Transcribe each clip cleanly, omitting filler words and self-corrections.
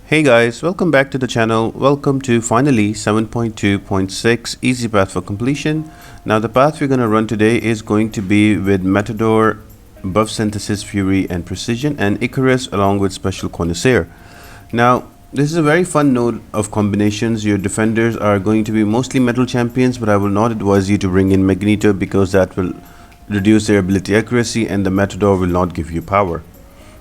Hey guys, welcome back to the channel. Welcome to finally 7.2.6 easy path for completion. Now the path we're going to run today is going to be with Matador, Buff Synthesis, Fury and Precision, and Icarus along with Special Connoisseur. Now this is a very fun node of combinations. Your defenders are going to be mostly metal champions, but I will not advise you to bring in Magneto because that will reduce their ability accuracy and the Matador will not give you power.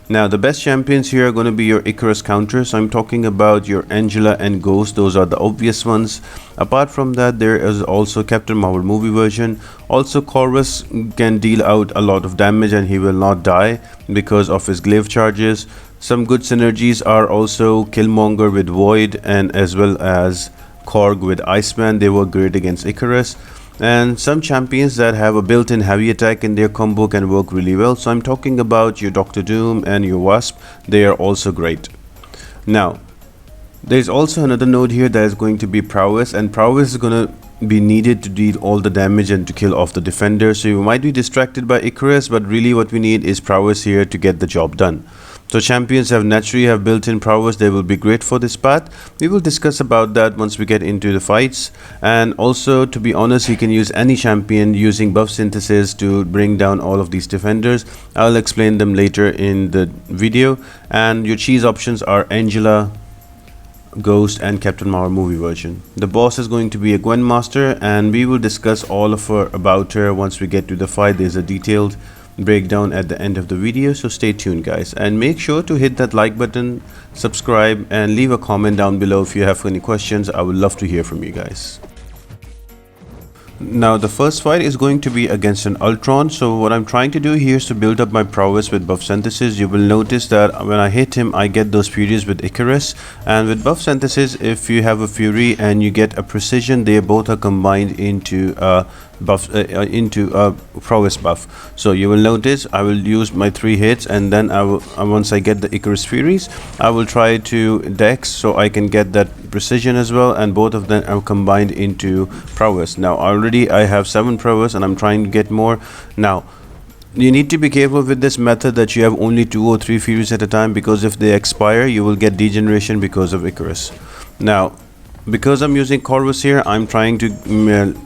Now the best champions here are going to be your Icarus counters. So I'm talking about your Angela and Ghost. Those are the obvious ones. Apart from that, there is also Captain Marvel movie version. Also Corvus can deal out a lot of damage and he will not die because of his glaive charges. Some good synergies are also Killmonger with Void and as well as Korg with Iceman. They were great against Icarus. And some champions that have a built-in heavy attack in their combo can work really well. So I'm talking about your Doctor Doom and your Wasp. They are also great. Now there's also another node here that is going to be prowess, and prowess is going to be needed to deal all the damage and to kill off the defender. So you might be distracted by Icarus, but really what we need is prowess here to get the job done. So champions have naturally have built-in prowess. They will be great for this path. We will discuss about that once we get into the fights. And also, to be honest, you can use any champion using buff synthesis to bring down all of these defenders. I'll explain them later in the video. And your cheese options are Angela, Ghost and Captain Marvel movie version. The boss is going to be a Gwenmaster, and we will discuss all of her about her once we get to the fight. There's a detailed breakdown at the end of the video, so stay tuned guys, and make sure to hit that like button, subscribe and leave a comment down below if you have any questions. I would love to hear from you guys. Now the first fight is going to be against an Ultron. So what I'm trying to do here is to build up my prowess with buff synthesis. You will notice that when I hit him I get those furies with Icarus, and with buff synthesis if you have a fury and you get a precision, they both are combined into a prowess buff. So you will notice I will use my 3 hits, and then I will once I get the Icarus furies I will try to dex so I can get that precision as well, and both of them are combined into prowess. Now already I have 7 prowess and I'm trying to get more. Now you need to be careful with this method that you have only 2 or 3 furies at a time, because if they expire you will get degeneration because of Icarus. Now because I'm using Corvus here, I'm trying to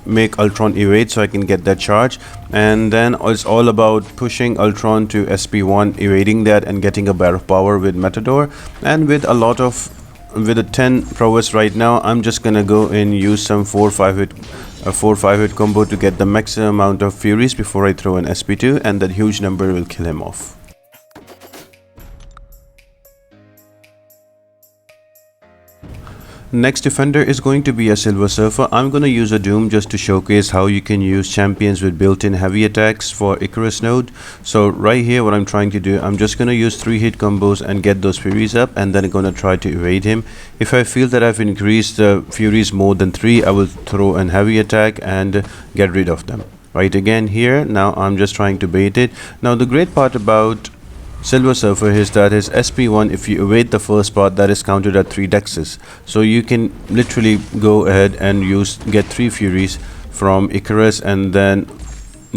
make Ultron evade so I can get that charge, and then it's all about pushing Ultron to SP1, evading that and getting a bar of power with Matador. And with a 10 prowess right now, I'm just gonna go and use some 4-5 hit combo to get the maximum amount of furies before I throw an SP2, and that huge number will kill him off. Next defender is going to be a Silver Surfer. I'm going to use a Doom just to showcase how you can use champions with built-in heavy attacks for Icarus node. So right here what I'm trying to do, I'm just going to use 3 hit combos and get those furies up, and then I'm going to try to evade him. If I feel that I've increased the furies more than 3, I will throw an heavy attack and get rid of them. Right, again here now I'm just trying to bait it. Now the great part about Silver Surfer is that his SP1, if you evade the first part, that is counted at 3 dexes. So you can literally go ahead and get 3 furies from Icarus and then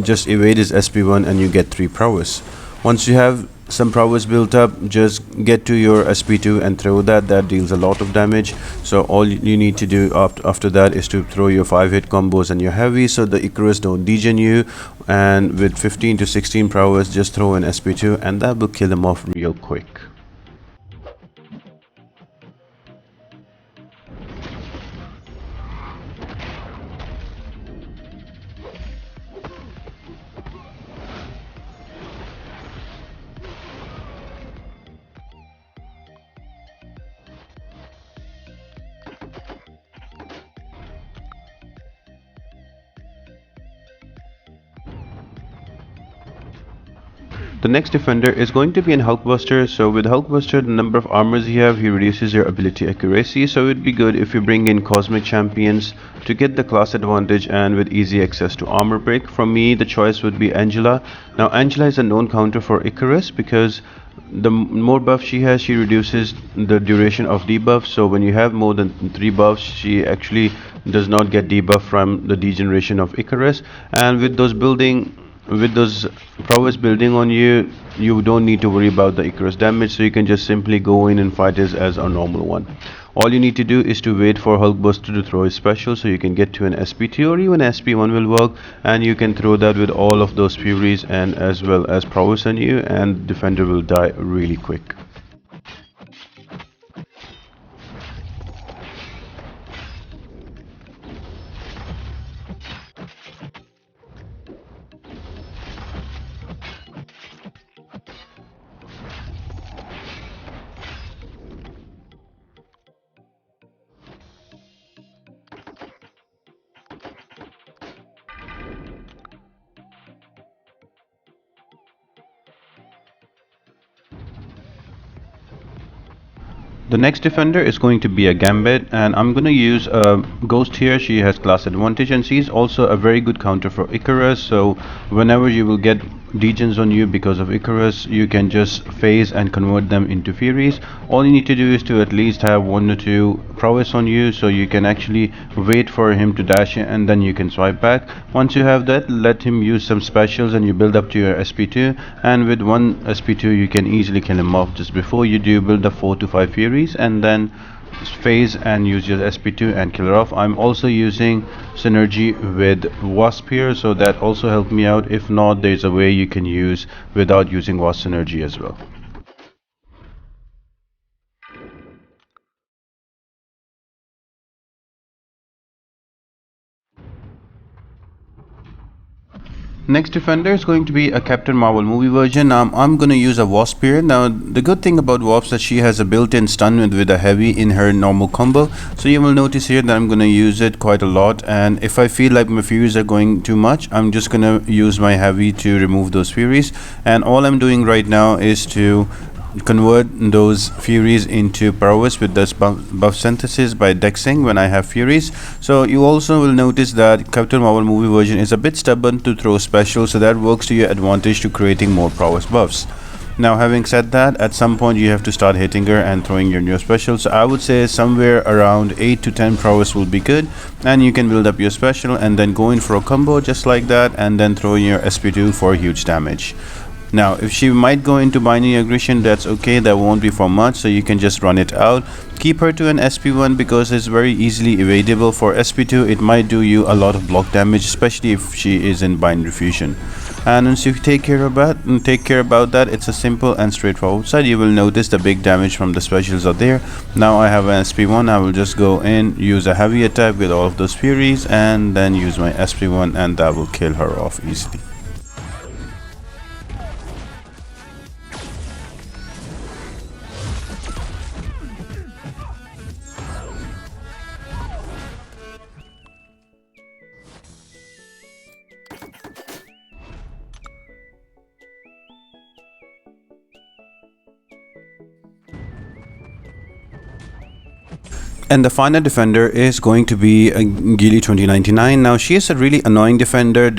just evade his SP1 and you get 3 prowess. Once you have some prowess built up, just get to your SP2 and throw that. That deals a lot of damage. So all you need to do after that is to throw your 5 hit combos and your heavy so the Icarus don't degen you, and with 15 to 16 prowess just throw an SP2 and that will kill him off real quick. The next defender is going to be an Hulkbuster. So with Hulkbuster, the number of armors you have, he reduces your ability accuracy. So it would be good if you bring in cosmic champions to get the class advantage and with easy access to armor break. From me, the choice would be Angela. Now Angela is a known counter for Icarus because the more buff she has, she reduces the duration of debuff. So when you have more than 3 buffs, she actually does not get debuff from the degeneration of Icarus. And with those building with those prowess building on you, you don't need to worry about the Icarus damage, so you can just simply go in and fight it as a normal one. All you need to do is to wait for Hulkbuster to throw his special, so you can get to an SP2 or even SP1 will work, and you can throw that with all of those furies and as well as prowess on you, and defender will die really quick. The next defender is going to be a Gambit, and I'm going to use a Ghost here. She has class advantage and she's also a very good counter for Icarus, so whenever you will get degens on you because of Icarus, you can just phase and convert them into Furies. All you need to do is to at least have 1 or 2 prowess on you, so you can actually wait for him to dash in and then you can swipe back. Once you have that, let him use some specials and you build up to your SP2, and with 1 SP2 you can easily kill him off. Just before you do, build up 4 to 5 Furies and then phase and use your SP2 and kill her off. I'm also using synergy with Wasp here, so that also helped me out. If not, there's a way you can use without using Wasp synergy as well. Next defender is going to be a Captain Marvel movie version. I'm going to use a Wasp here. Now the good thing about Wasp is that she has a built-in stun with a heavy in her normal combo. So you will notice here that I'm going to use it quite a lot, and if I feel like my furies are going too much, I'm just going to use my heavy to remove those furies. And all I'm doing right now is to convert those furies into prowess with this buff synthesis by dexing when I have furies. So you also will notice that Captain Marvel movie version is a bit stubborn to throw special, so that works to your advantage to creating more prowess buffs. Now having said that, at some point you have to start hitting her and throwing your new special. So I would say somewhere around 8 to 10 prowess will be good, and you can build up your special and then go in for a combo just like that, and then throw in your SP2 for huge damage. Now if she might go into binding aggression, that's okay, that won't be for much, so you can just run it out. Keep her to an SP1 because it's very easily evadable. For SP2 it might do you a lot of block damage, especially if she is in bind refusion. And once you take care about that, it's a simple and straightforward side. You will notice the big damage from the specials are there. Now I have an SP1, I will just go in, use a heavy attack with all of those furies, and then use my SP1, and that will kill her off easily. And the final defender is going to be Guilotine 2099. Now she is a really annoying defender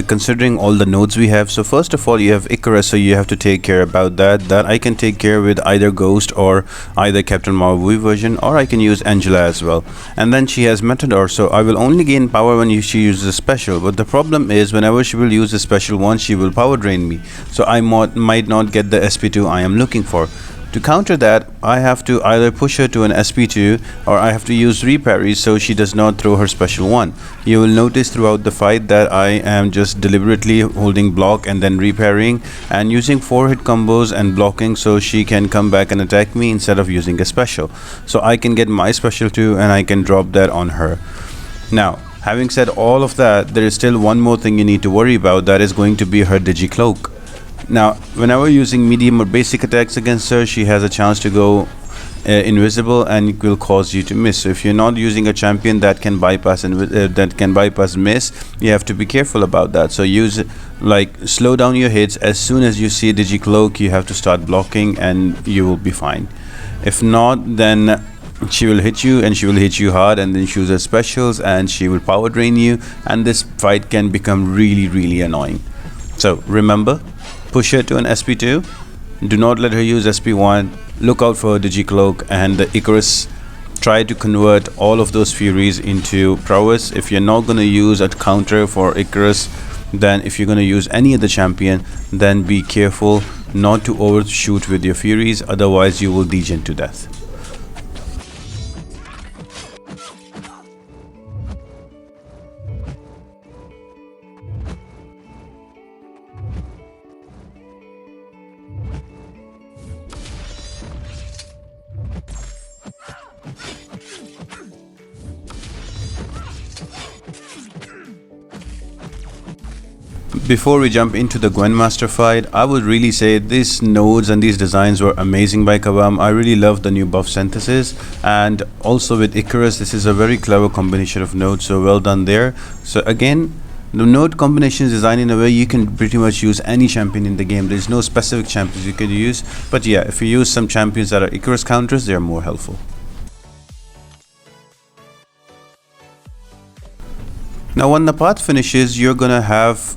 considering all the nodes we have. So first of all you have Icarus, so you have to take care about that. That I can take care with either Ghost or either Captain Marvel version, or I can use Angela as well. And then she has Matador, so I will only gain power when she uses a special. But the problem is whenever she will use a special one, she will power drain me. So I might not get the SP2 I am looking for. To counter that, I have to either push her to an SP2 or I have to use reparries so she does not throw her special one. You will notice throughout the fight that I am just deliberately holding block and then reparrying and using 4-hit combos and blocking so she can come back and attack me instead of using a special. So I can get my special too and I can drop that on her. Now, having said all of that, there is still one more thing you need to worry about, that is going to be her Digicloak. Now, whenever using medium or basic attacks against her, she has a chance to go invisible and it will cause you to miss. So if you're not using a champion that can bypass miss, you have to be careful about that. So use slow down your hits. As soon as you see Digicloak, you have to start blocking and you will be fine. If not, then she will hit you and she will hit you hard, and then she uses specials and she will power drain you, and this fight can become really annoying. So remember, push her to an SP2, do not let her use SP1, look out for Digicloak and the Icarus. Try to convert all of those furies into prowess. If you're not going to use a counter for Icarus, then if you're going to use any other champion, then be careful not to overshoot with your furies, otherwise you will degen to death. Before we jump into the Gwenmaster fight, I would really say these nodes and these designs were amazing by Kabam. I really love the new buff synthesis, and also with Icarus, this is a very clever combination of nodes, so well done there. So again, the node combination is designed in a way you can pretty much use any champion in the game. There's no specific champions you could use, but yeah, if you use some champions that are Icarus counters, they are more helpful. Now when the path finishes, you're gonna have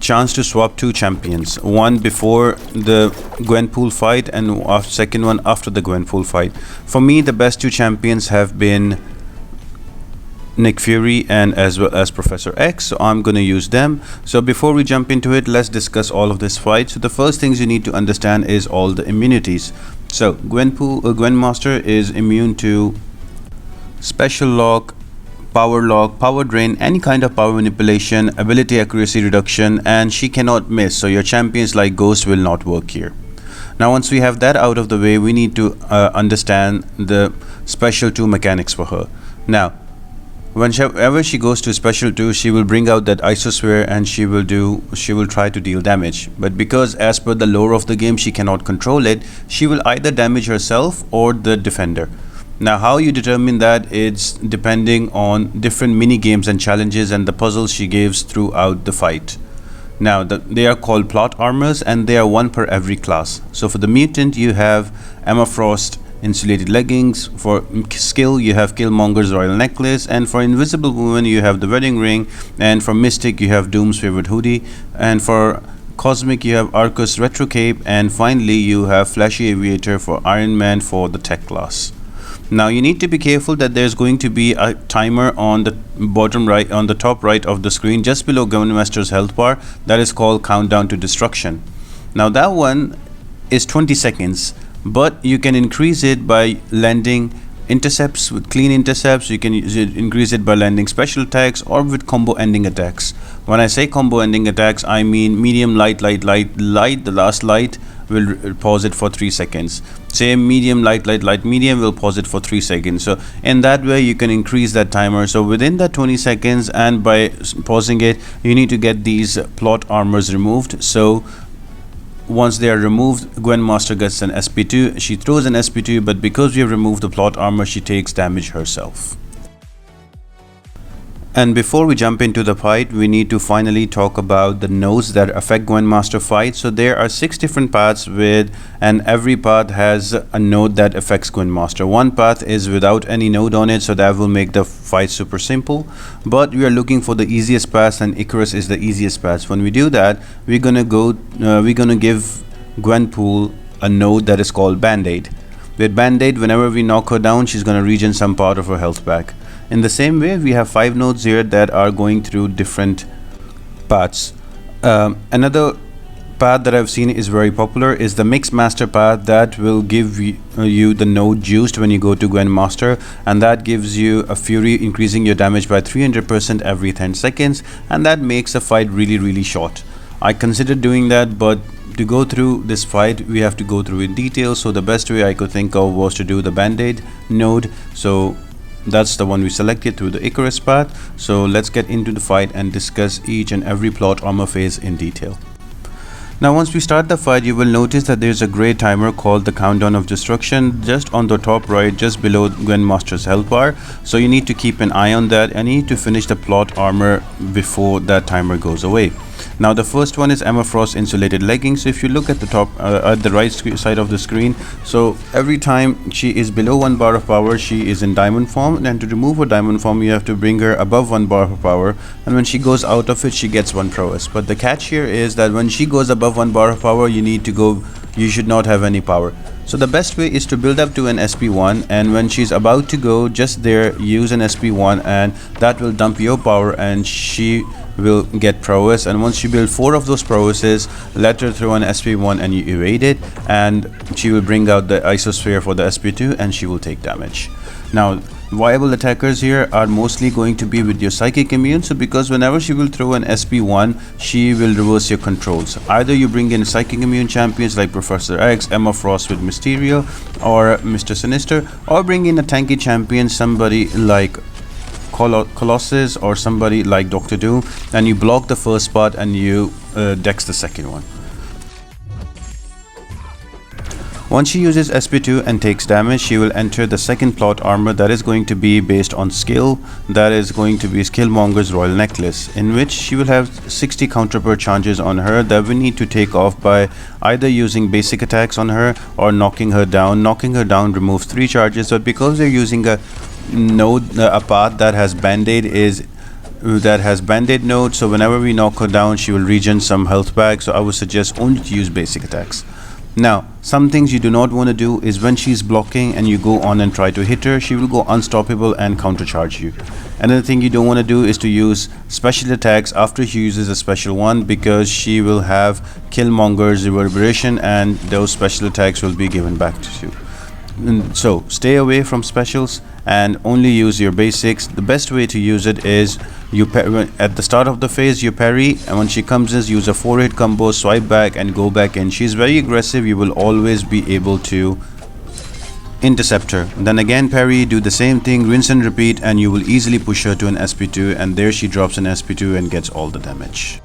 chance to swap two champions, one before the Gwenpool fight and second one after the Gwenpool fight. For me, the best two champions have been Nick Fury and as well as Professor X, so I'm going to use them. So before we jump into it, let's discuss all of this fight. So the first things you need to understand is all the immunities. So Gwenmaster is immune to Special Lock, Power Lock, Power Drain, any kind of power manipulation, ability accuracy reduction, and she cannot miss, so your champions like Ghost will not work here. Now once we have that out of the way, we need to understand the Special 2 mechanics for her. Now whenever she goes to Special 2, she will bring out that Isosphere and she will try to deal damage, but because as per the lore of the game she cannot control it, she will either damage herself or the defender. Now how you determine that, it's depending on different mini games and challenges and the puzzles she gives throughout the fight. Now they are called plot armors and they are one per every class. So for the mutant you have Emma Frost insulated leggings, for skill you have Killmonger's royal necklace, and for invisible woman you have the wedding ring, and for mystic you have Doom's favorite hoodie, and for cosmic you have Arkus retro cape, and finally you have flashy aviator for Ironman for the tech class. Now you need to be careful that there's going to be a timer on the bottom right, on the top right of the screen, just below Gwenmaster's health bar, that is called countdown to destruction. Now that one is 20 seconds, but you can increase it by landing intercepts with clean intercepts. You can increase it by landing special attacks or with combo ending attacks. When I say combo ending attacks, I mean medium, light, the last light will pause it for 3 seconds. Same medium, light, medium will pause it for 3 seconds. So in that way you can increase that timer. So within that 20 seconds and by pausing it, you need to get these plot armors removed. So once they are removed, Gwenmaster gets an SP2. She throws an SP2, but because we have removed the plot armor, she takes damage herself. And before we jump into the fight, we need to finally talk about the nodes that affect Gwenmaster fight. So there are 6 different paths and every path has a node that affects Gwenmaster. One path is without any node on it, so that will make the fight super simple. But we are looking for the easiest path, and Icarus is the easiest path. When we do that, we're gonna give Gwenpool a node that is called Band-Aid. With Band-Aid, whenever we knock her down, she's gonna regen some part of her health back. In the same way, we have 5 nodes here that are going through different paths. Another path that I've seen is very popular is the Mix Master path, that will give you the node juiced when you go to Gwenmaster, and that gives you a Fury, increasing your damage by 300% every 10 seconds, and that makes the fight really short. I considered doing that, but to go through this fight we have to go through in detail, so the best way I could think of was to do the Band-Aid node. So that's the one we selected through the Icarus path. So let's get into the fight and discuss each and every plot armor phase in detail. Now once we start the fight, you will notice that there's a gray timer called the countdown of destruction just on the top right, just below Gwenmaster's health bar. So you need to keep an eye on that and you need to finish the plot armor before that timer goes away. Now the first one is Emma Frost insulated leggings. So if you look at the top at the right side of the screen, so every time she is below 1 bar of power, she is in diamond form, and to remove her diamond form you have to bring her above 1 bar of power, and when she goes out of it she gets 1 prowess. But the catch here is that when she goes above 1 bar of power, you should not have any power. So the best way is to build up to an SP1, and when she's about to go, just there use an SP1 and that will dump your power, and she will get prowess, and once you build 4 of those prowesses, let her throw an SP1 and you evade it, and she will bring out the isosphere for the SP2 and she will take damage. Now viable attackers here are mostly going to be with your psychic immune, so because whenever she will throw an SP1, she will reverse your controls. Either you bring in psychic immune champions like Professor X, Emma Frost with Mysterio, or Mr. Sinister, or bring in a tanky champion, somebody like Colossus or somebody like Dr. Doom, and you block the first part and you dex the second one. Once she uses SP2 and takes damage, she will enter the second plot armor that is going to be based on skill. That is going to be Killmonger's Royal Necklace, in which she will have 60 counter per charges on her that we need to take off by either using basic attacks on her or knocking her down. Knocking her down removes 3 charges, but because they're using a node, a path that has band-aid node, so whenever we knock her down, she will regen some health back. So I would suggest only to use basic attacks. Now, some things you do not want to do is when she's blocking and you go on and try to hit her, she will go unstoppable and countercharge you. Another thing you don't want to do is to use special attacks after she uses a special one, because she will have Killmonger's reverberation and those special attacks will be given back to you. So stay away from specials and only use your basics. The best way to use it is you at the start of the phase you parry, and when she comes in, use a 4-hit combo, swipe back and go back in. She's very aggressive, you will always be able to intercept her. Then again parry, do the same thing, rinse and repeat, and you will easily push her to an SP2, and there she drops an SP2 and gets all the damage.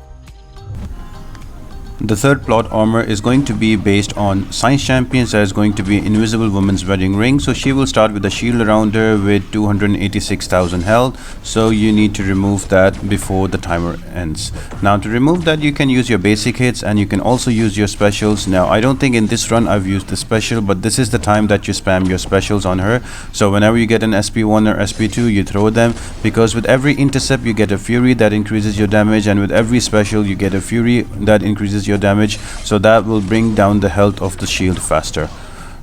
The third plot armor is going to be based on science champions. That is going to be Invisible Woman's Wedding Ring. So she will start with a shield around her with 286,000 health. So you need to remove that before the timer ends. Now to remove that, you can use your basic hits and you can also use your specials. Now I don't think in this run I've used the special, but this is the time that you spam your specials on her. So whenever you get an SP1 or SP2, you throw them, because with every intercept you get a fury that increases your damage, and with every special you get a fury that increases your damage, so that will bring down the health of the shield faster.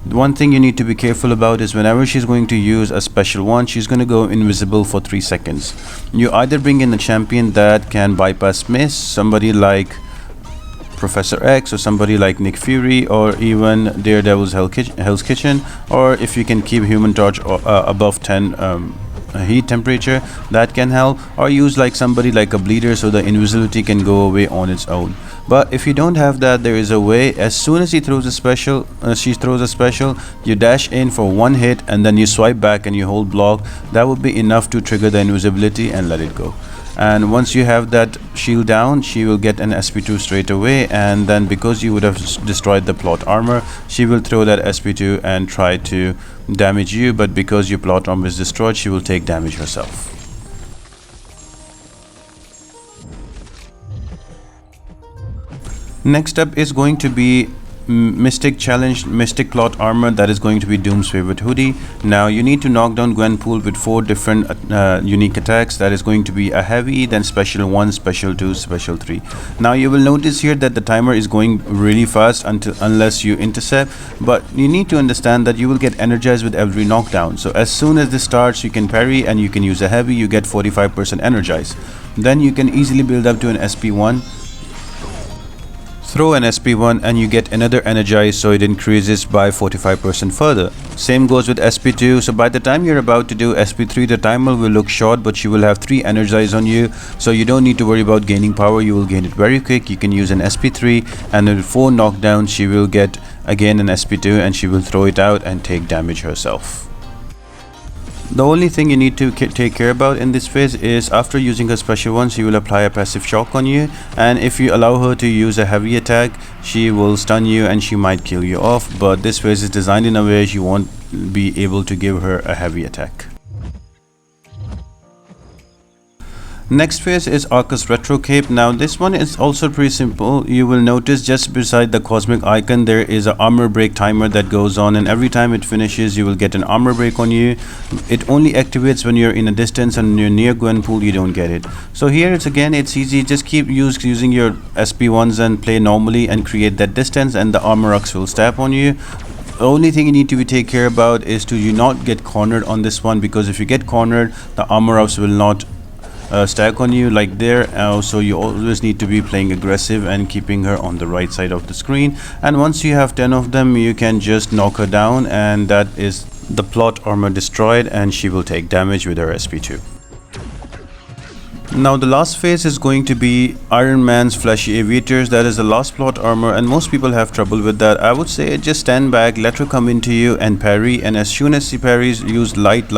One thing you need to be careful about is whenever she's going to use a special one, she's going to go invisible for 3 seconds. You either bring in a champion that can bypass miss, somebody like Professor X or somebody like Nick Fury, or even Daredevil's Hell's Kitchen, or if you can keep Human Torch above 10 heat temperature, that can help, or use like somebody like a bleeder so the invisibility can go away on its own. But if you don't have that, there is a way. As soon as he throws a special, you dash in for 1 hit and then you swipe back and you hold block. That would be enough to trigger the invisibility and let it go. And once you have that shield down, she will get an SP2 straight away, and then because you would have destroyed the plot armor, she will throw that SP2 and try to damage you, but because your plot armor is destroyed, she will take damage herself. Next up is going to be Mystic Challenge, Mystic Plot Armor. That is going to be Doom's favorite Hoodie. Now you need to knock down Gwenpool with 4 different unique attacks. That is going to be a heavy, then special 1, special 2, special 3. Now you will notice here that the timer is going really fast unless you intercept, but you need to understand that you will get energized with every knockdown. So as soon as this starts, you can parry and you can use a heavy, you get 45% energized. Then you can easily build up to an SP1. Throw an SP1 and you get another energize, so it increases by 45% further. Same goes with SP2, so by the time you're about to do SP3, the timer will look short, but you will have 3 energize on you, so you don't need to worry about gaining power. You will gain it very quick. You can use an SP3, and with 4 knockdowns she will get again an SP2 and she will throw it out and take damage herself. The only thing you need to take care about in this phase is after using her special one, she will apply a passive shock on you, and if you allow her to use a heavy attack, she will stun you and she might kill you off, but this phase is designed in a way you won't be able to give her a heavy attack. Next phase is Arkus Retro Cape. Now this one is also pretty simple. You will notice just beside the cosmic icon there is an armor break timer that goes on, and every time it finishes you will get an armor break on you. It only activates when you're in a distance, and when you're near Gwenpool you don't get it. So here it's easy. Just keep using your SP1s and play normally and create that distance, and the armor rocks will stab on you. The only thing you need to take care about is to not get cornered on this one, because if you get cornered, the armor ups will not stack on you like there. So you always need to be playing aggressive and keeping her on the right side of the screen. And once you have 10 of them, you can just knock her down, and that is the plot armor destroyed, and she will take damage with her SP2. Now the last phase is going to be Iron Man's Fleshy Aviators. That is the last plot armor, and most people have trouble with that. I would say just stand back, let her come into you and parry, and as soon as she parries, use light.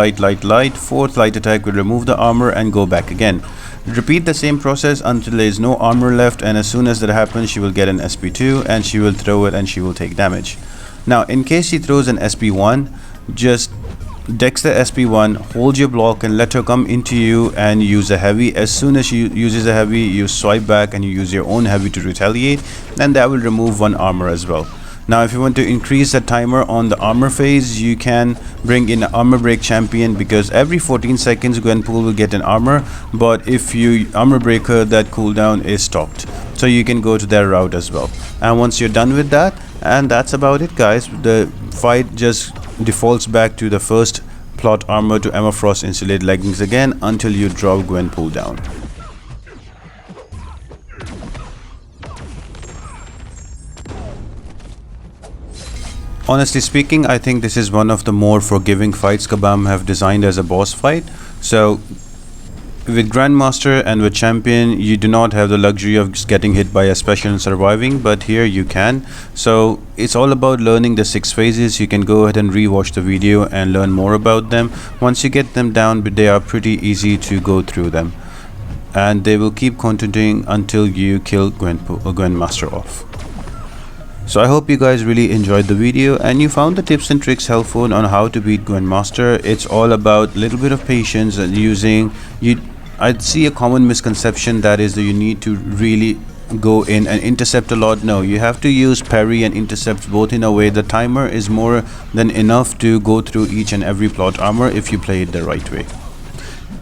Fourth light attack will remove the armor and go back again. Repeat the same process until there is no armor left, and as soon as that happens, she will get an SP2 and she will throw it and she will take damage. Now in case she throws an SP1, just dex the SP1, hold your block and let her come into you and use a heavy. As soon as she uses a heavy, you swipe back and you use your own heavy to retaliate, and that will remove one armor as well. Now if you want to increase the timer on the armor phase, you can bring in an armor break champion, because every 14 seconds Gwenpool will get an armor, but if you armor break her, that cooldown is stopped. So you can go to that route as well. And once you're done with that, and that's about it guys, the fight just defaults back to the first plot armor to Emma Frost insulated leggings again until you drop Gwenpool down. Honestly speaking, I think this is one of the more forgiving fights Kabam have designed as a boss fight. So with Grandmaster and with Champion, you do not have the luxury of just getting hit by a special and surviving, but here you can. So it's all about learning the 6 phases. You can go ahead and rewatch the video and learn more about them. Once you get them down, they are pretty easy to go through them, and they will keep continuing until you kill Gwenmaster off. So I hope you guys really enjoyed the video and you found the tips and tricks helpful on how to beat Gwenmaster. It's all about a little bit of patience and using I'd see a common misconception, that is that you need to really go in and intercept a lot. No, you have to use parry and intercept both in a way. The timer is more than enough to go through each and every plot armor if you play it the right way.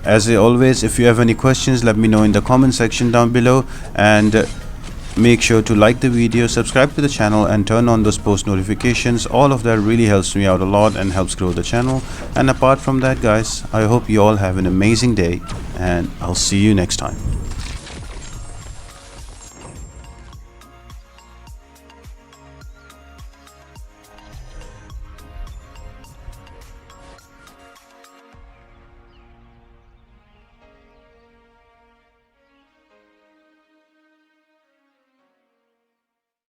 As always, if you have any questions, let me know in the comment section down below, and make sure to like the video, subscribe to the channel and turn on those post notifications. All of that really helps me out a lot and helps grow the channel. And apart from that guys, I hope you all have an amazing day, and I'll see you next time.